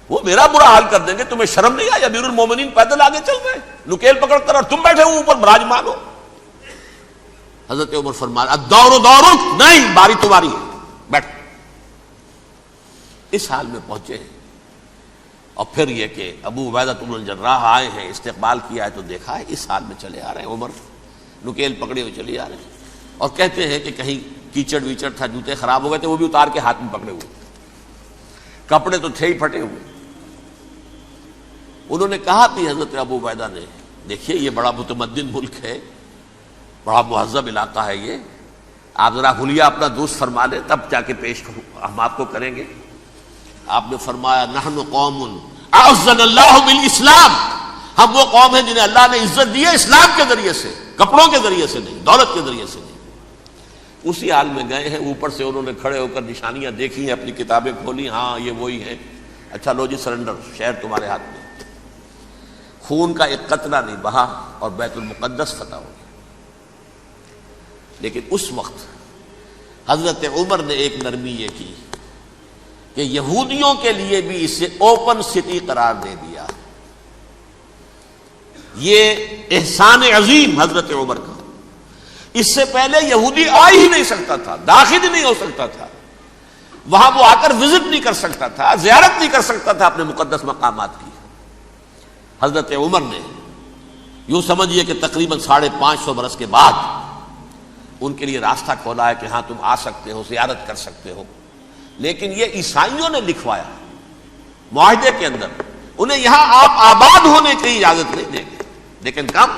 وہ میرا برا حال کر دیں گے، تمہیں شرم نہیں آئی؟ امیر المومنین پیدل آگے چل رہے ہیں نکیل پکڑ کر، اور تم بیٹھے ہو اوپر براجمان ہو. حضرت عمر فرمایا الدور دورک، نہیں باری تمہاری ہے، بیٹھ. اس حال میں پہنچے ہیں. اور پھر یہ کہ ابو عبیدہ بن الجراح آئے ہیں، استقبال کیا ہے تو دیکھا ہے اس حال میں چلے آ رہے ہیں. عمر نکیل پکڑے ہوئے چلے آ رہے ہیں، اور کہتے ہیں کہ کہیں کیچڑ ویچڑ تھا، جوتے خراب ہو گئے تھے، وہ بھی اتار کے ہاتھ میں پکڑے ہوئے، کپڑے تو تھے ہی پھٹے ہوئے. انہوں نے کہا بھی حضرت ابو عبیدہ نے، دیکھیے یہ بڑا متمدن ملک ہے، بڑا مہذب علاقہ ہے یہ، آپ ذرا حلیہ اپنا دوست فرما لیں تب جا کے پیش ہم آپ کو کریں گے. آپ نے فرمایا نحن قوم اعزنا اللہ بالاسلام، ہم وہ قوم ہیں جنہیں اللہ نے عزت دی ہے اسلام کے ذریعے سے، کپڑوں کے ذریعے سے نہیں، دولت کے ذریعے سے نہیں. اسی حال میں گئے ہیں. اوپر سے انہوں نے کھڑے ہو کر نشانیاں دیکھی ہیں، اپنی کتابیں کھولی، ہاں یہ وہی ہے. اچھا لو جی سرنڈر، شہر تمہارے ہاتھ میں. خون کا ایک قطرہ نہیں بہا اور بیت المقدس فتح ہو گیا. لیکن اس وقت حضرت عمر نے ایک نرمی یہ کی کہ یہودیوں کے لیے بھی اسے اوپن سٹی قرار دے دیا. یہ احسان عظیم حضرت عمر کا. اس سے پہلے یہودی آ ہی نہیں سکتا تھا، داخل ہی نہیں ہو سکتا تھا، وہاں وہ آ کر وزٹ نہیں کر سکتا تھا، زیارت نہیں کر سکتا تھا اپنے مقدس مقامات کی. حضرت عمر نے یوں سمجھیے کہ تقریباً 550 برس کے بعد ان کے لیے راستہ کھولا ہے کہ ہاں تم آ سکتے ہو، زیارت کر سکتے ہو. لیکن یہ عیسائیوں نے لکھوایا معاہدے کے اندر، انہیں یہاں آپ آباد ہونے کی اجازت نہیں دیں گے، لیکن کم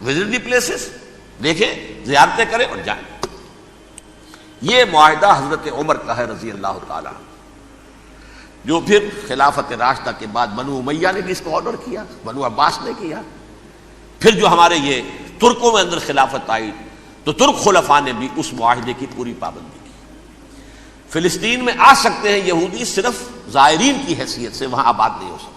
وزٹ دی پلیسز، دیکھیں زیارتیں کریں اور جائیں. یہ معاہدہ حضرت عمر کا ہے رضی اللہ تعالی. جو پھر خلافت راشدہ کے بعد بنو امیہ نے بھی اس کو آرڈر کیا، بنو عباس نے کیا، پھر جو ہمارے یہ ترکوں میں اندر خلافت آئی تو ترک خلفاء نے بھی اس معاہدے کی پوری پابندی کی۔ فلسطین میں آ سکتے ہیں یہودی صرف زائرین کی حیثیت سے، وہاں آباد نہیں ہو سکتے۔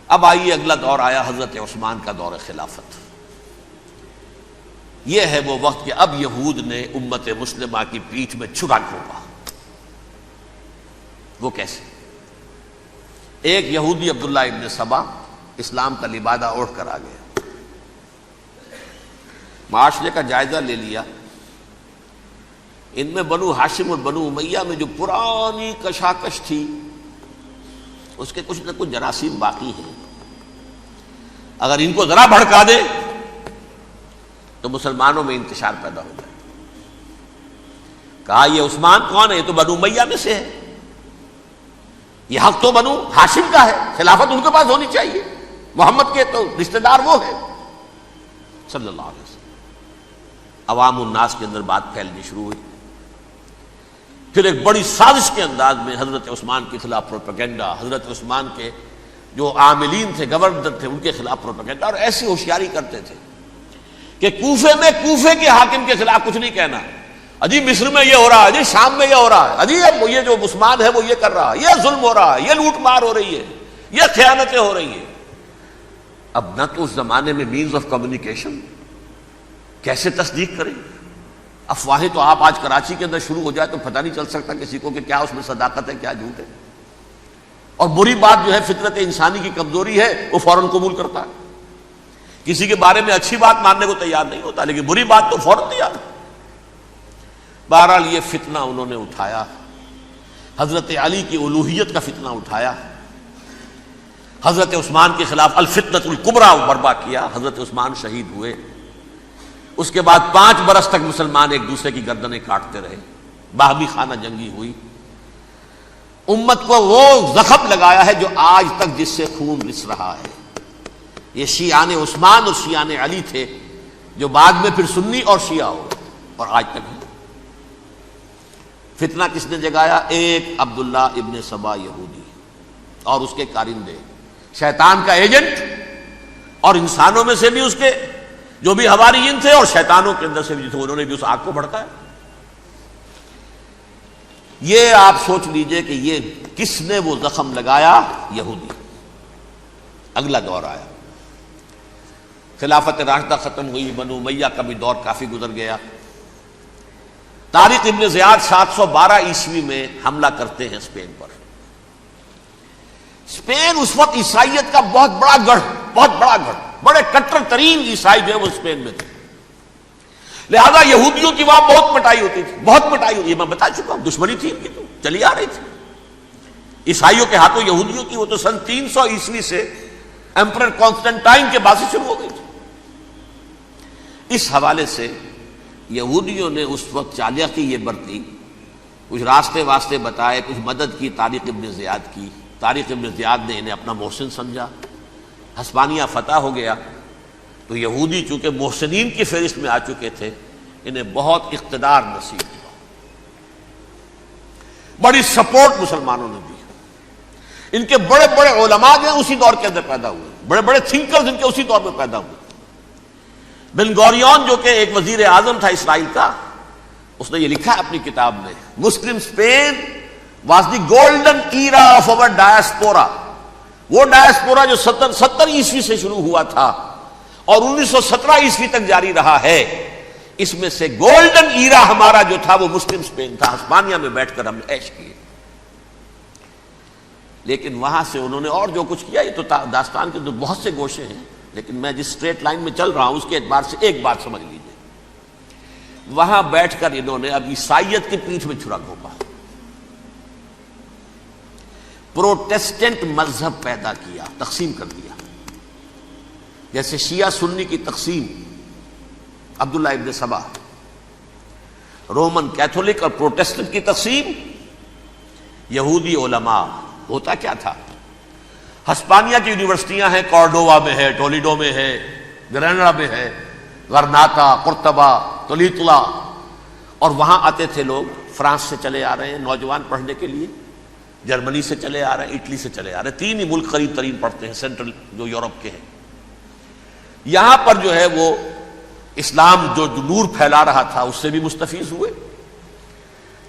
اب آئیے اگلا دور آیا حضرت عثمان کا دور خلافت۔ یہ ہے وہ وقت کہ اب یہود نے امت مسلمہ کی پیٹھ میں چھرا گھونپا۔ وہ کیسے؟ ایک یہودی عبداللہ ابن سبا اسلام کا لبادہ اوڑھ کر آ گیا، معاشرے کا جائزہ لے لیا، ان میں بنو ہاشم اور بنو امیہ میں جو پرانی کشاکش تھی اس کے کچھ نہ کچھ جراثیم باقی ہیں، اگر ان کو ذرا بھڑکا دے تو مسلمانوں میں انتشار پیدا ہو جائے۔ کہا یہ عثمان کون ہے؟ یہ تو بنو امیہ میں سے ہے، یہ حق تو بنو ہاشم کا ہے، خلافت ان کے پاس ہونی چاہیے، محمد کے تو رشتہ دار وہ ہے صلی اللہ علیہ وسلم۔ عوام الناس کے اندر بات پھیلنی شروع ہوئی، پھر ایک بڑی سازش کے انداز میں حضرت عثمان کے خلاف پروپیگنڈا، حضرت عثمان کے جو عاملین تھے، گورنر تھے، ان کے خلاف پروپیگنڈا، اور ایسی ہوشیاری کرتے تھے کہ کوفے میں کوفے کے حاکم کے خلاف کچھ نہیں کہنا، اجی مصر میں یہ ہو رہا ہے، اجی شام میں یہ ہو رہا ہے، اجی یہ جو عثمان ہے وہ یہ کر رہا ہے، یہ ظلم ہو رہا ہے، یہ لوٹ مار ہو رہی ہے، یہ خیانتیں ہو رہی ہیں۔ اب نہ تو اس زمانے میں مینز آف کمیونیکیشن، کیسے تصدیق کریں؟ افواہیں تو آپ آج کراچی کے اندر شروع ہو جائے تو پتہ نہیں چل سکتا کسی کو کہ کیا اس میں صداقت ہے کیا جھوٹ ہے، اور بری بات جو ہے فطرت انسانی کی کمزوری ہے وہ فوراً قبول کرتا ہے، کسی کے بارے میں اچھی بات ماننے کو تیار نہیں ہوتا لیکن بری بات تو فوراً تیار ہے۔ بہرحال یہ فتنہ انہوں نے اٹھایا، حضرت علی کی الوہیت کا فتنہ اٹھایا، حضرت عثمان کے خلاف الفتنۃ الکبریٰ برپا کیا، حضرت عثمان شہید ہوئے، اس کے بعد 5 برس تک مسلمان ایک دوسرے کی گردنیں کاٹتے رہے، باہمی خانہ جنگی ہوئی، امت کو وہ زخم لگایا ہے جو آج تک جس سے خون رس رہا ہے۔ یہ شیعان عثمان اور شیعان علی تھے جو بعد میں پھر سنی اور شیعہ ہو اور آج تک ہے۔ فتنہ کس نے جگایا؟ ایک عبداللہ ابن سبا یہودی اور اس کے کارندے، شیطان کا ایجنٹ، اور انسانوں میں سے بھی اس کے جو بھی حواریین تھے اور شیطانوں کے اندر سے بھی تھے، انہوں نے بھی اس آگ کو بھڑکایا۔ یہ آپ سوچ لیجئے کہ یہ کس نے وہ زخم لگایا؟ یہودی۔ اگلا دور آیا، خلافت راشدہ ختم ہوئی، بنو امیہ کا بھی دور کافی گزر گیا۔ طارق ابن زیاد 712 عیسوی میں حملہ کرتے ہیں اسپین پر۔ اسپین اس وقت عیسائیت کا بہت بڑا گڑھ، بڑے کٹر ترین عیسائی جو ہے وہ اسپین میں تھے، لہذا یہودیوں کی وہاں بہت پٹائی ہوتی تھی، یہ میں بتا چکا ہوں، دشمنی تھی ان کی تو چلی آ رہی تھی عیسائیوں کے ہاتھوں یہودیوں کی، وہ تو سن 300 عیسوی سے ایمپرر کانسٹنٹائن کے بعد سے شروع ہو گئی تھی۔ اس حوالے سے یہودیوں نے اس وقت چالاکی یہ برتی، کچھ راستے واسطے بتائے، کچھ مدد کی طارق ابن زیاد کی۔ طارق ابن زیاد نے انہیں اپنا محسن سمجھا، ہسپانیہ فتح ہو گیا تو یہودی چونکہ محسنین کی فہرست میں آ چکے تھے، انہیں بہت اقتدار نصیب ہوا، بڑی سپورٹ مسلمانوں نے دی۔ ان کے بڑے بڑے علماء جو ہیں اسی دور کے اندر پیدا ہوئے، بڑے بڑے تھنکرز ان کے اسی دور میں پیدا ہوئے۔ بن گوریون جو کہ ایک وزیر اعظم تھا اسرائیل کا، اس نے یہ لکھا ہے اپنی کتاب میں، Muslim Spain was the golden era of our diaspora. وہ ڈائسپورا جو 70 عیسوی سے شروع ہوا تھا اور 1917 عیسوی تک جاری رہا ہے، اس میں سے گولڈن ایرا ہمارا جو تھا وہ مسلم اسپین تھا، ہسپانیہ میں بیٹھ کر ہم نے عیش کیے۔ لیکن وہاں سے انہوں نے اور جو کچھ کیا، یہ تو داستان کے بہت سے گوشے ہیں، لیکن میں جس اسٹریٹ لائن میں چل رہا ہوں اس کے اعتبار سے ایک بات سمجھ لیجیے، وہاں بیٹھ کر انہوں نے اب عیسائیت کی پیٹھ میں چھرا گھونپا، پروٹیسٹنٹ مذہب پیدا کیا، تقسیم کر دیا، جیسے شیعہ سنی کی تقسیم، عبداللہ ابن سبا، رومن کیتھولک اور پروٹیسٹنٹ کی تقسیم، یہودی علماء۔ ہوتا کیا تھا، ہسپانیہ کی یونیورسٹیاں ہیں، کارڈووا میں ہے، ٹولیڈو میں ہے، گریناڈا میں ہے، غرناطہ، قرطبہ، تولیتلا، اور وہاں آتے تھے لوگ فرانس سے چلے آ رہے ہیں نوجوان پڑھنے کے لیے، جرمنی سے چلے آ رہے ہیں، اٹلی سے چلے آ رہے ہیں، 3 ہی ملک قریب ترین پڑھتے ہیں سینٹرل جو یورپ کے ہیں۔ یہاں پر جو ہے وہ اسلام جو نور پھیلا رہا تھا اس سے بھی مستفیض ہوئے،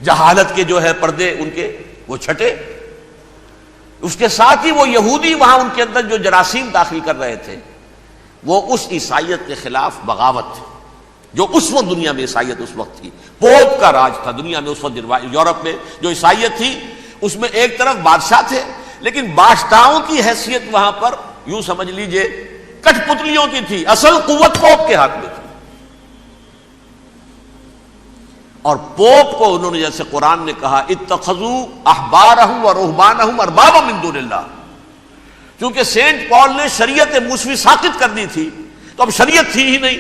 جہالت کے جو ہے پردے ان کے وہ چھٹے، اس کے ساتھ ہی وہ یہودی وہاں ان کے اندر جو جراثیم داخل کر رہے تھے وہ اس عیسائیت کے خلاف بغاوت تھی جو اس وقت دنیا میں عیسائیت اس وقت تھی، پوپ کا راج تھا دنیا میں اس وقت۔ یورپ میں جو عیسائیت تھی اس میں ایک طرف بادشاہ تھے، لیکن بادشاہوں کی حیثیت وہاں پر یوں سمجھ لیجئے کٹ پتلیوں کی تھی، اصل قوت پوپ کے ہاتھ میں تھی۔ اور پوپ کو انہوں نے جیسے قرآن نے کہا اتخذوا احبارهم ورهبانهم اربابا من دون اللہ، چونکہ سینٹ پال نے شریعت موسوی ساقط کر دی تھی تو اب شریعت تھی ہی نہیں،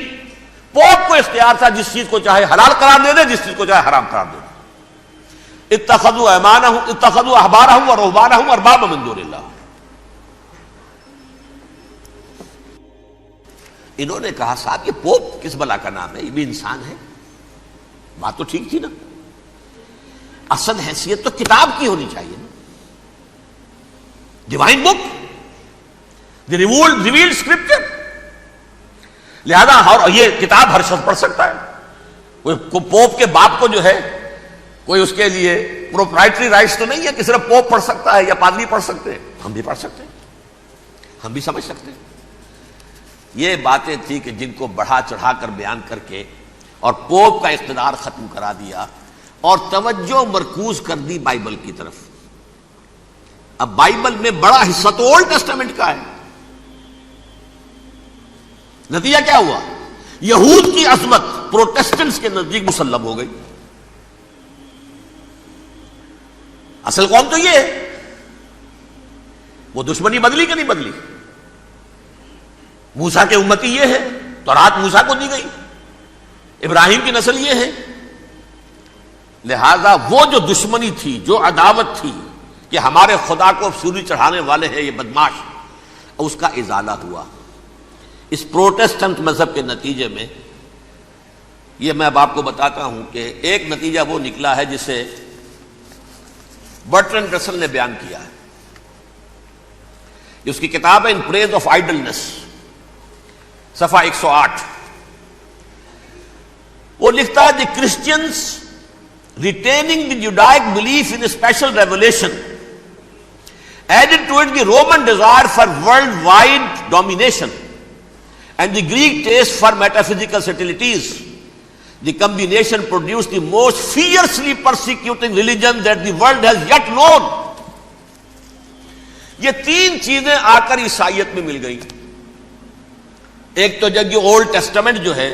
پوپ کو اختیار تھا جس چیز کو چاہے حلال قرار دے دے، جس چیز کو چاہے حرام قرار دے دے۔ اتخذوا احبارهم ورهبانهم اربابا من دون اللہ۔ انہوں نے کہا صاحب یہ پوپ کس بلا کا نام ہے، یہ بھی انسان ہے۔ بات تو ٹھیک تھی نا، اصل حیثیت تو کتاب کی ہونی چاہیے نا، ڈیوائن بک، دی ریویلڈ اسکرپچر۔ لہذا اور یہ کتاب ہر شخص پڑھ سکتا ہے، کوئی پوپ کے باپ کو جو ہے کوئی اس کے لیے پروپرائٹری رائٹس تو نہیں ہے کہ صرف پوپ پڑھ سکتا ہے یا پادری پڑھ سکتے ہیں، ہم بھی پڑھ سکتے ہیں، ہم بھی سمجھ سکتے ہیں۔ یہ باتیں تھی کہ جن کو بڑھا چڑھا کر بیان کر کے اور پوپ کا اقتدار ختم کرا دیا اور توجہ مرکوز کر دی بائبل کی طرف۔ اب بائبل میں بڑا حصہ تو اولڈ ٹیسٹامنٹ کا ہے۔ نتیجہ کیا ہوا؟ یہود کی عظمت پروٹیسٹنٹس کے نزدیک مسلم ہو گئی۔ اصل قوم تو یہ ہے، وہ دشمنی بدلی کہ نہیں بدلی؟ موسیٰ کے امتی یہ ہے، تورات موسیٰ کو دی گئی، ابراہیم کی نسل یہ ہے۔ لہذا وہ جو دشمنی تھی، جو عداوت تھی کہ ہمارے خدا کو سوری چڑھانے والے ہیں یہ بدماش، اس کا ازالہ ہوا اس پروٹیسٹنٹ مذہب کے نتیجے میں۔ یہ میں اب آپ کو بتاتا ہوں کہ ایک نتیجہ وہ نکلا ہے جسے برٹرنڈ رسل نے بیان کیا ہے، اس کی کتاب ہے ان پریز آف آئیڈلنس، صفحہ 108۔ وہ لکھتا ہے the Christians retaining the Judaic belief in special revelation added to it the Roman desire for worldwide domination and the Greek taste for metaphysical subtleties. The combination produced the most fiercely persecuting religion that the world has yet known. یہ 3 چیزیں آ کر عیسائیت میں مل گئی۔ ایک تو جب یہ اولڈ ٹیسٹامنٹ جو ہے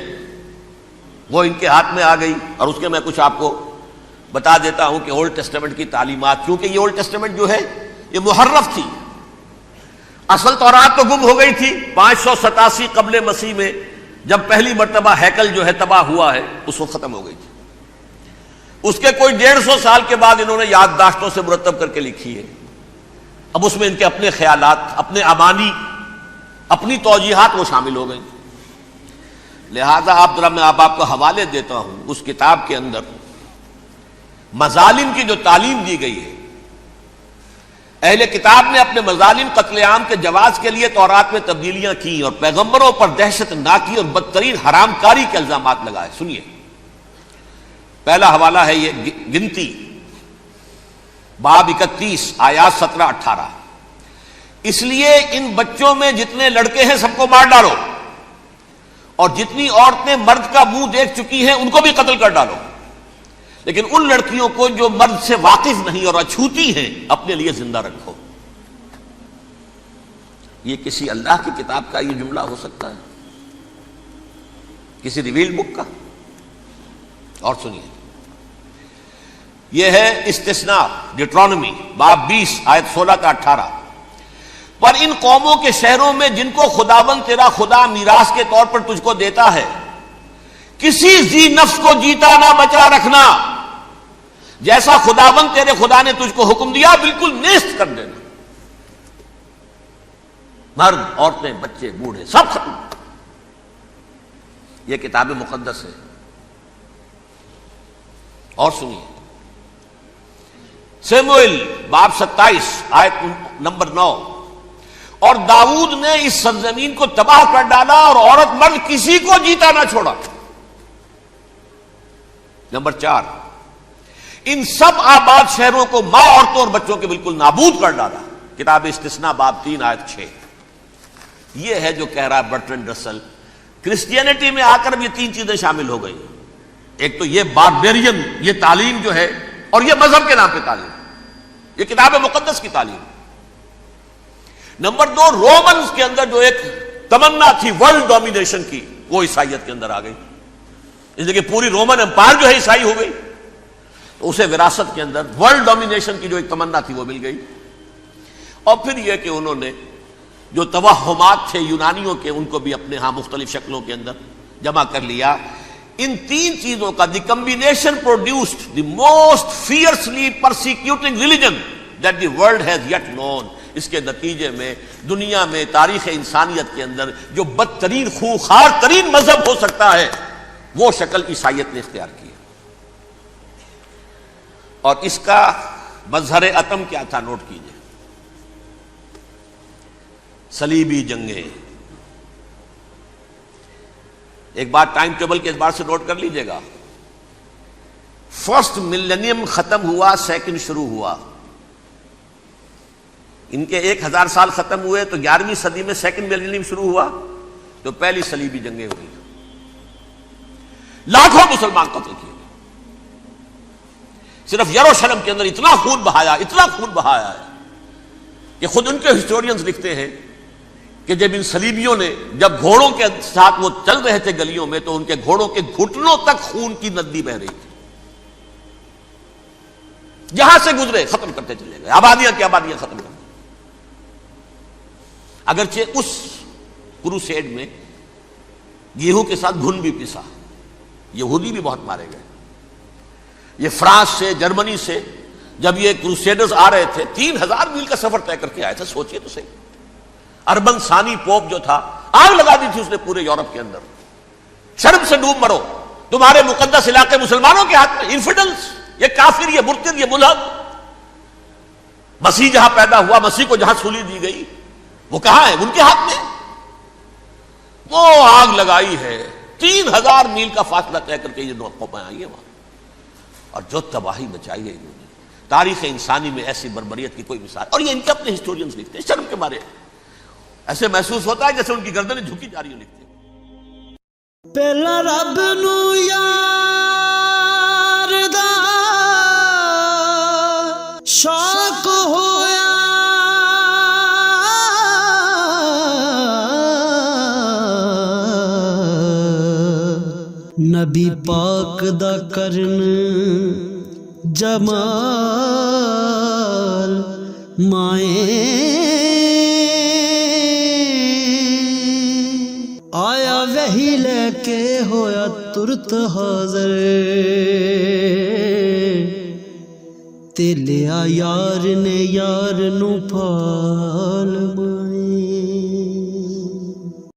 وہ ان کے ہاتھ میں آ گئی، اور اس کے میں کچھ آپ کو بتا دیتا ہوں کہ اولڈ ٹیسٹامنٹ کی تعلیمات، کیونکہ یہ اولڈ ٹیسٹامنٹ جو ہے یہ محرف تھی، اصل تورات تو گم ہو گئی تھی 587 قبل مسیح میں، جب پہلی مرتبہ ہیکل جو ہے تباہ ہوا ہے اس وقت ختم ہو گئی تھی۔ اس کے کوئی 150 سال کے بعد انہوں نے یادداشتوں سے مرتب کر کے لکھی ہے۔ اب اس میں ان کے اپنے خیالات، اپنے امانی، اپنی توجیحات وہ شامل ہو گئی۔ لہذا میں آپ کو حوالے دیتا ہوں اس کتاب کے اندر مظالم کی جو تعلیم دی گئی ہے۔ اہل کتاب نے اپنے مظالم قتل عام کے جواز کے لیے تورات میں تبدیلیاں کی اور پیغمبروں پر دہشت ناکی اور بدترین حرام کاری کے الزامات لگائے۔ سنیے، پہلا حوالہ ہے یہ گنتی باب 31 آیات 17-18۔ اس لیے ان بچوں میں جتنے لڑکے ہیں سب کو مار ڈالو، اور جتنی عورتیں مرد کا منہ دیکھ چکی ہیں ان کو بھی قتل کر ڈالو، لیکن ان لڑکیوں کو جو مرد سے واقف نہیں اور اچھوتی ہیں اپنے لیے زندہ رکھو۔ یہ کسی اللہ کی کتاب کا یہ جملہ ہو سکتا ہے؟ کسی ریویل بک کا؟ اور سنیے، یہ ہے استثناء ڈیٹرانومی باب 20 آیت 16-18۔ پر ان قوموں کے شہروں میں جن کو خداوند تیرا خدا میراث کے طور پر تجھ کو دیتا ہے، کسی ذی نفس کو جیتا نہ بچا رکھنا، جیسا خداوند تیرے خدا نے تجھ کو حکم دیا بالکل نیست کر دینا۔ مرد، عورتیں، بچے، بوڑھے سب ختم۔ یہ کتاب مقدس ہے۔ اور سنیے، سیموئیل باب 27 آیت نمبر 9، اور داؤد نے اس سرزمین کو تباہ کر ڈالا اور عورت مرد کسی کو جیتا نہ چھوڑا۔ نمبر 4، ان سب آباد شہروں کو ماں، عورتوں اور بچوں کے بالکل نابود کر ڈالا۔ کتاب استثناء باب 3 آیت 6۔ یہ ہے جو کہہ رہا ہے برٹرنڈ رسل، کرسچینٹی میں آ کر بھی یہ 3 چیزیں شامل ہو گئی۔ ایک تو یہ باربیرین، یہ تعلیم جو ہے، اور یہ مذہب کے نام پہ تعلیم، یہ کتاب مقدس کی تعلیم۔ نمبر 2، رومنز کے اندر جو ایک تمنا تھی ورلڈ ڈومینیشن کی، وہ عیسائیت کے اندر آ گئی، اس لیے کہ پوری رومن امپائر جو ہے عیسائی ہو گئی، تو اسے وراثت کے اندر ورلڈ ڈومینیشن کی جو ایک تمنا تھی وہ مل گئی۔ اور پھر یہ کہ انہوں نے جو توہمات تھے یونانیوں کے، ان کو بھی اپنے ہاں مختلف شکلوں کے اندر جمع کر لیا۔ ان 3 چیزوں کا the combination produced the most fiercely persecuting religion that the world has yet known. اس کے نتیجے میں دنیا میں تاریخ انسانیت کے اندر جو بدترین خونخوار ترین مذہب ہو سکتا ہے، وہ شکل عیسائیت نے اختیار کی۔ اور اس کا مظہر عتم کیا تھا، نوٹ کیجئے، صلیبی جنگیں۔ ایک بات ٹائم ٹیبل کے اعتبار سے نوٹ کر لیجئے گا، فرسٹ ملینیم ختم ہوا، سیکنڈ شروع ہوا۔ ان کے 1000 سال ختم ہوئے تو 11ویں صدی میں سیکنڈ ملینیم شروع ہوا، تو پہلی صلیبی جنگیں ہوئی، لاکھوں مسلمان قتل کیے، صرف یروشلم کے اندر اتنا خون بہایا ہے کہ خود ان کے ہسٹورینز لکھتے ہیں کہ جب ان صلیبیوں نے، جب گھوڑوں کے ساتھ وہ چل رہے تھے گلیوں میں، تو ان کے گھوڑوں کے گھٹنوں تک خون کی ندی بہ رہی تھی، جہاں سے گزرے ختم کرتے چلے گئے، آبادیاں کی آبادیاں ختم کر دی۔ اگرچہ اس کروسیڈ میں گیہوں کے ساتھ گھن بھی پسا، یہودی بھی بہت مارے گئے۔ یہ فرانس سے، جرمنی سے جب یہ کروسیڈرز آ رہے تھے، 3000 میل کا سفر طے کر کے آئے تھے، سوچئے تو صحیح۔ اربن ثانی پوپ جو تھا، آگ لگا دی تھی اس نے پورے یورپ کے اندر، شرم سے ڈوب مرو، تمہارے مقدس علاقے مسلمانوں کے ہاتھ میں، انفیڈلز، یہ کافر، یہ مرتد، یہ ملحد۔ مسیح جہاں پیدا ہوا، مسیح کو جہاں سولی دی گئی، وہ کہاں ہے؟ ان کے ہاتھ میں۔ وہ آگ لگائی ہے، 3000 میل کا فاصلہ طے کر کے یہ قومیں آئی ہیں وہاں، اور جو تباہی مچائی ہے انہوں نے، تاریخ انسانی میں ایسی بربریت کی کوئی مثال۔ اور یہ ان کے اپنے ہسٹورینز لکھتے ہیں، شرم کے مارے ایسے محسوس ہوتا ہے جیسے ان کی گردنیں جھکی جا رہی ہوں، لکھتے ہیں۔ پہلا رب نو یار دا شوق ہویا، نبی پاک دا کرن جمال مائیں آیا، وہی لے کے ہویا ترت حاضر، تے لیا یار نے یار نو پھال